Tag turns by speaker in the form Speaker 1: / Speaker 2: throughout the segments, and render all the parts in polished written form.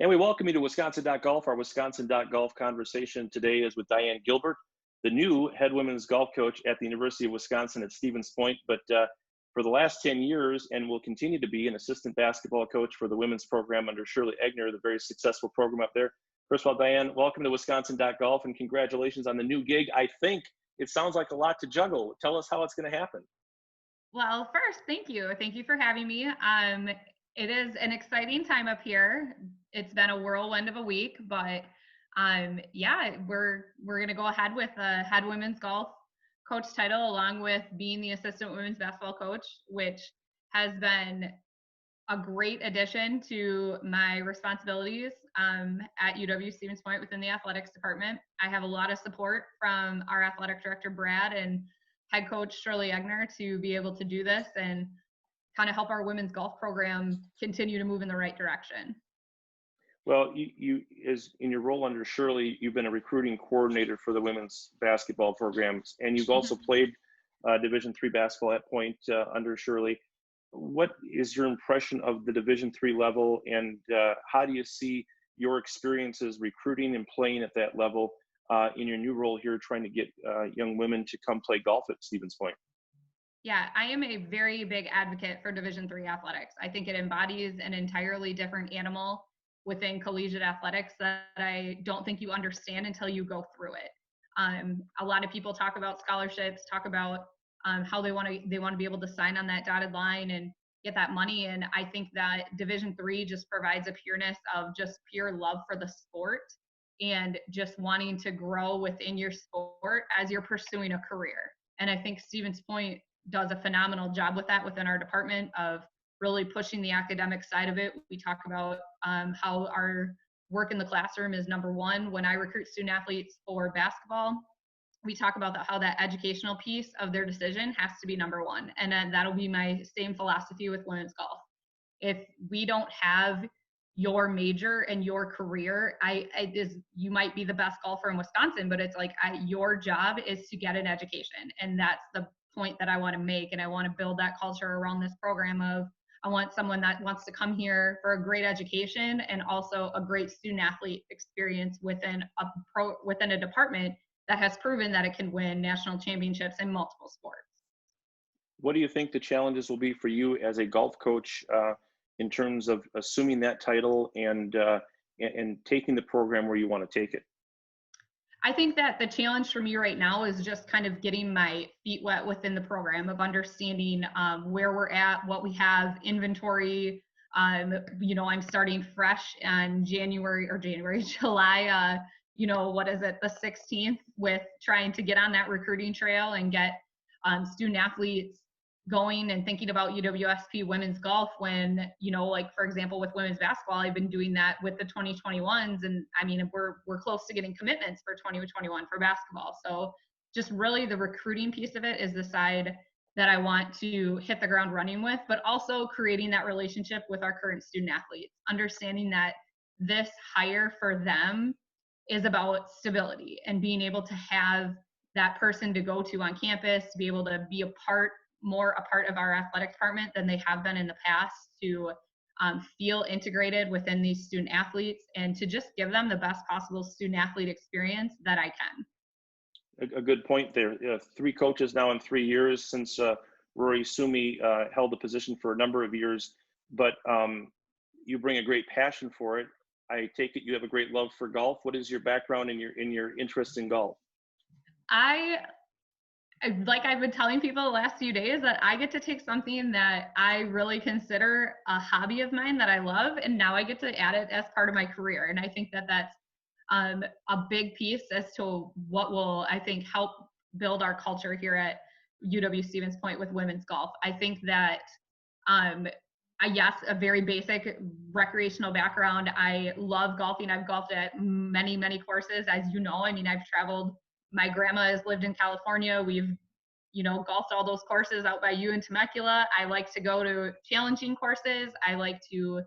Speaker 1: And we welcome you to Wisconsin.golf. Our Wisconsin.golf conversation today is with Diane Gilbert, the new head women's golf coach at the University of Wisconsin at Stevens Point. But for the last 10 years, and will continue to be an assistant basketball coach for the women's program under Shirley Egner, the very successful program up there. First of all, Diane, welcome to Wisconsin.golf and congratulations on the new gig. I think it sounds like a lot to juggle. Tell us how it's going to happen.
Speaker 2: Well, first, thank you. Thank you for having me. It is an exciting time up here. It's been a whirlwind of a week, but yeah, we're going to go ahead with a head women's golf coach title, along with being the assistant women's basketball coach, which has been a great addition to my responsibilities at UW Stevens Point within the athletics department. I have a lot of support from our athletic director, Brad, and head coach Shirley Egner to be able to do this and kind of help our women's golf program continue to move in the right direction.
Speaker 1: Well, you as in your role under Shirley, you've been a recruiting coordinator for the women's basketball programs, and you've also played Division III basketball at Point under Shirley. What is your impression of the Division III level, and how do you see your experiences recruiting and playing at that level in your new role here, trying to get young women to come play golf at Stevens Point?
Speaker 2: Yeah, I am a very big advocate for Division III athletics. I think it embodies an entirely different animal within collegiate athletics that I don't think you understand until you go through it. A lot of people talk about scholarships, talk about how they want to be able to sign on that dotted line and get that money. And I think that Division III just provides a pureness of just pure love for the sport and just wanting to grow within your sport as you're pursuing a career. And I think Stevens Point does a phenomenal job with that within our department of really pushing the academic side of it. We talk about how our work in the classroom is number one. When I recruit student athletes for basketball, we talk about how that educational piece of their decision has to be number one. And then that'll be my same philosophy with women's golf. If we don't have your major and your career, you might be the best golfer in Wisconsin, but it's like your job is to get an education. And that's the point that I want to make. And I want to build that culture around this program of, I want someone that wants to come here for a great education and also a great student athlete experience within a department that has proven that it can win national championships in multiple sports.
Speaker 1: What do you think the challenges will be for you as a golf coach in terms of assuming that title and taking the program where you want to take it?
Speaker 2: I think that the challenge for me right now is just kind of getting my feet wet within the program of understanding where we're at, what we have, inventory. I'm starting fresh on July, the 16th, with trying to get on that recruiting trail and get student athletes going and thinking about UWSP women's golf when, for example, with women's basketball, I've been doing that with the 2021s. And I mean, we're close to getting commitments for 2021 for basketball. So just really the recruiting piece of it is the side that I want to hit the ground running with, but also creating that relationship with our current student athletes, understanding that this hire for them is about stability and being able to have that person to go to on campus, to be able to be more a part of our athletic department than they have been in the past, to feel integrated within these student athletes and to just give them the best possible student athlete experience that I can.
Speaker 1: A good point there. 3 coaches now in 3 years since Rory Sumi held the position for a number of years, but you bring a great passion for it. I take it you have a great love for golf. What is your background in your interest in golf?
Speaker 2: Like I've been telling people the last few days, that I get to take something that I really consider a hobby of mine that I love, and now I get to add it as part of my career. And I think that that's a big piece as to what will, I think, help build our culture here at UW Stevens Point with women's golf. I think that, yes, a very basic recreational background. I love golfing. I've golfed at many, many courses, as you know. I mean, I've traveled. My grandma has lived in California. We've, golfed all those courses out by you in Temecula. I like to go to challenging courses. I like to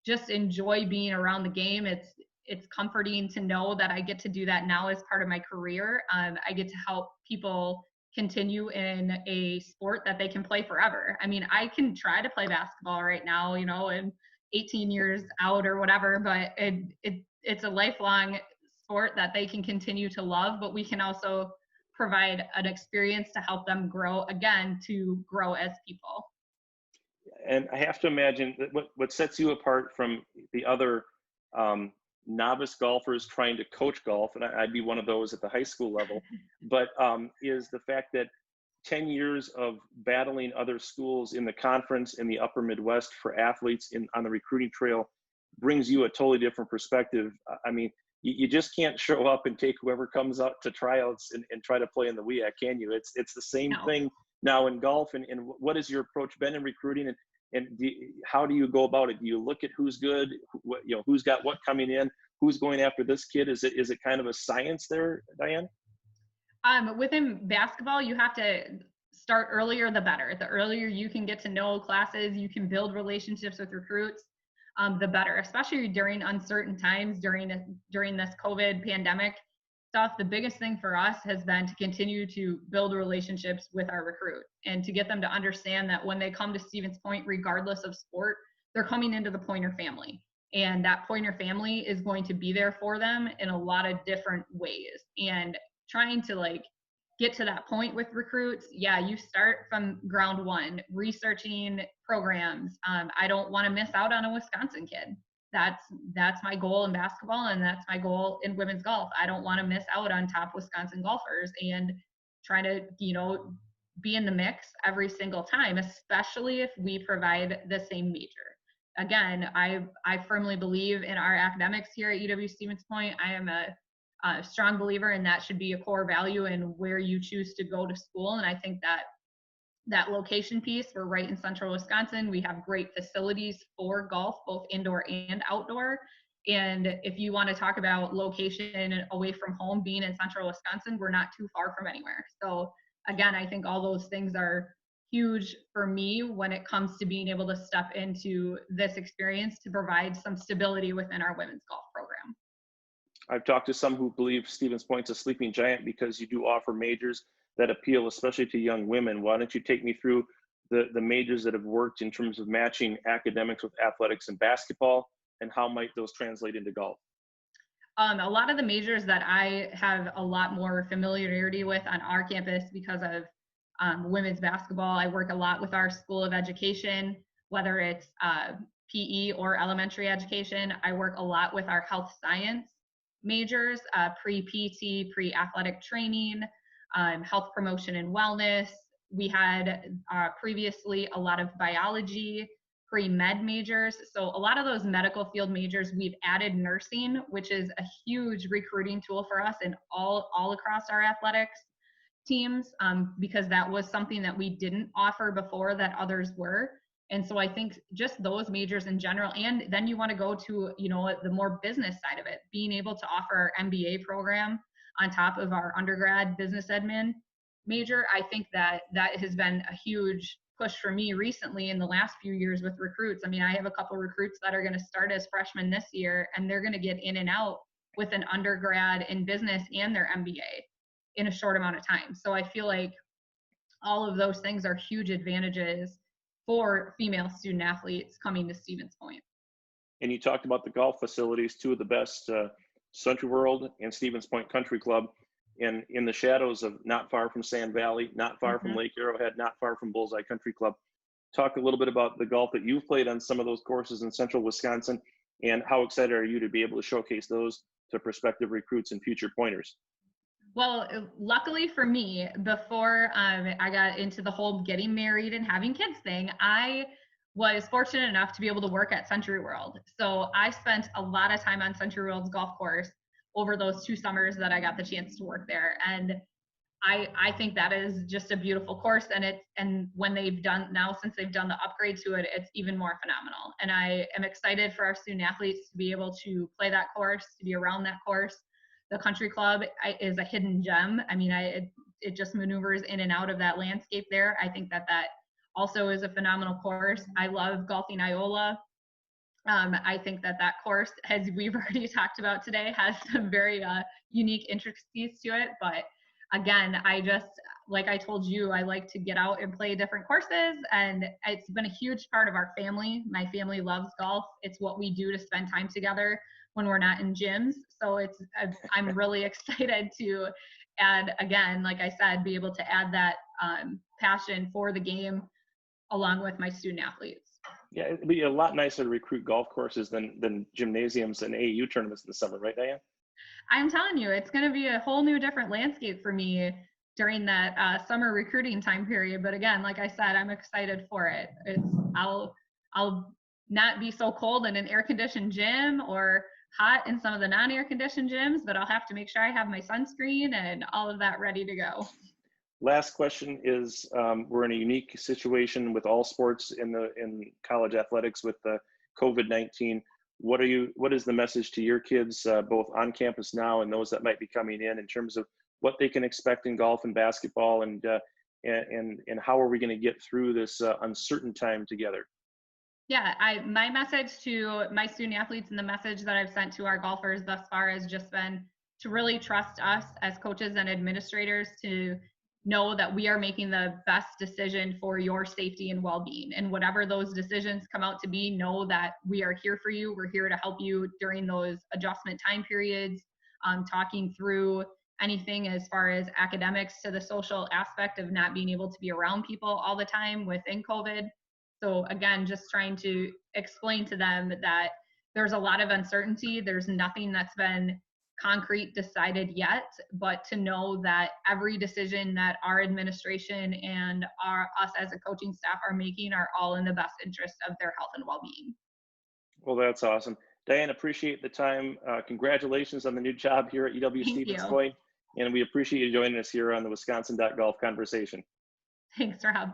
Speaker 2: just enjoy being around the game. It's comforting to know that I get to do that now as part of my career. I get to help people continue in a sport that they can play forever. I mean, I can try to play basketball right now, and 18 years out or whatever, but it's a lifelong sport that they can continue to love, but we can also provide an experience to help them grow again, to grow as people.
Speaker 1: And I have to imagine that what sets you apart from the other novice golfers trying to coach golf, and I'd be one of those at the high school level, but is the fact that 10 years of battling other schools in the conference in the upper Midwest for athletes on the recruiting trail brings you a totally different perspective. I mean, you just can't show up and take whoever comes up to tryouts and try to play in the WEAC, can you? It's the same thing now in golf. And what has your approach been in recruiting? And how do you go about it? Do you look at who's good, who's got what coming in, who's going after this kid? Is it kind of a science there, Diane?
Speaker 2: Within basketball, you have to start earlier, the better. The earlier you can get to know classes, you can build relationships with recruits, the better, especially during uncertain times, during this COVID pandemic stuff. The biggest thing for us has been to continue to build relationships with our recruits and to get them to understand that when they come to Stevens Point, regardless of sport, they're coming into the Pointer family. And that Pointer family is going to be there for them in a lot of different ways. And trying to get to that point with recruits, you start from ground one, researching programs. I don't want to miss out on a Wisconsin kid. That's my goal in basketball, and that's my goal in women's golf. I don't want to miss out on top Wisconsin golfers, and trying to be in the mix every single time, especially if we provide the same major. Again, I firmly believe in our academics here at UW Stevens Point. I am a strong believer, and that should be a core value in where you choose to go to school. And I think that location piece, we're right in central Wisconsin. We have great facilities for golf, both indoor and outdoor. And if you want to talk about location away from home, being in central Wisconsin, we're not too far from anywhere. So again, I think all those things are huge for me when it comes to being able to step into this experience to provide some stability within our women's golf program.
Speaker 1: I've talked to some who believe Stevens Point's a sleeping giant because you do offer majors that appeal especially to young women. Why don't you take me through the majors that have worked in terms of matching academics with athletics and basketball, and how might those translate into golf?
Speaker 2: A lot of the majors that I have a lot more familiarity with on our campus because of women's basketball, I work a lot with our School of Education, whether it's PE or elementary education. I work a lot with our health science majors, pre-PT, pre-athletic training, health promotion and wellness. We had previously a lot of biology, pre-med majors. So a lot of those medical field majors, we've added nursing, which is a huge recruiting tool for us and all across our athletics teams, because that was something that we didn't offer before that others were. And so I think just those majors in general, and then you want to go to, the more business side of it, being able to offer our MBA program on top of our undergrad business admin major. I think that has been a huge push for me recently in the last few years with recruits. I mean, I have a couple recruits that are going to start as freshmen this year, and they're going to get in and out with an undergrad in business and their MBA in a short amount of time. So I feel like all of those things are huge advantages for female student athletes coming to Stevens Point.
Speaker 1: And you talked about the golf facilities, two of the best, Century World and Stevens Point Country Club, and in the shadows of not far from Sand Valley, not far from Lake Arrowhead, not far from Bullseye Country Club. Talk a little bit about the golf that you've played on some of those courses in central Wisconsin, and how excited are you to be able to showcase those to prospective recruits and future pointers?
Speaker 2: Well, luckily for me, before I got into the whole getting married and having kids thing, I was fortunate enough to be able to work at Century World. So I spent a lot of time on Century World's golf course over those 2 summers that I got the chance to work there. And I think that is just a beautiful course. And when since they've done the upgrade to it, it's even more phenomenal. And I am excited for our student athletes to be able to play that course, to be around that course. The country club is a hidden gem. I mean, it just maneuvers in and out of that landscape there. I think that also is a phenomenal course. I love golfing Iola. I think that course, as we've already talked about today, has some very unique intricacies to it. But again, I just, like I told you, I like to get out and play different courses, and it's been a huge part of our family. My family loves golf. It's what we do to spend time together when we're not in gyms. So I'm really excited to add, again, like I said, be able to add that passion for the game along with my student athletes.
Speaker 1: Yeah, it'd be a lot nicer to recruit golf courses than gymnasiums and AAU tournaments in the summer, right, Diane?
Speaker 2: I'm telling you, it's going to be a whole new different landscape for me during that summer recruiting time period. But again, like I said, I'm excited for it. I'll not be so cold in an air conditioned gym or hot in some of the non-air conditioned gyms, but I'll have to make sure I have my sunscreen and all of that ready to go.
Speaker 1: Last question is, we're in a unique situation with all sports in college athletics with the COVID-19. What is the message to your kids, both on campus now and those that might be coming in terms of what they can expect in golf and basketball, and how are we going to get through this uncertain time together?
Speaker 2: Yeah, my message to my student athletes and the message that I've sent to our golfers thus far has just been to really trust us as coaches and administrators, to know that we are making the best decision for your safety and well-being. And whatever those decisions come out to be, know that we are here for you. We're here to help you during those adjustment time periods, talking through anything as far as academics to the social aspect of not being able to be around people all the time within COVID. So again, just trying to explain to them that there's a lot of uncertainty. There's nothing that's been concrete decided yet, but to know that every decision that our administration and us as a coaching staff are making are all in the best interest of their health and well-being.
Speaker 1: Well, that's awesome. Diane, appreciate the time. Congratulations on the new job here at UW
Speaker 2: Thank
Speaker 1: Stevens
Speaker 2: you.
Speaker 1: Point. And we appreciate you joining us here on the Wisconsin.golf conversation.
Speaker 2: Thanks, Rob.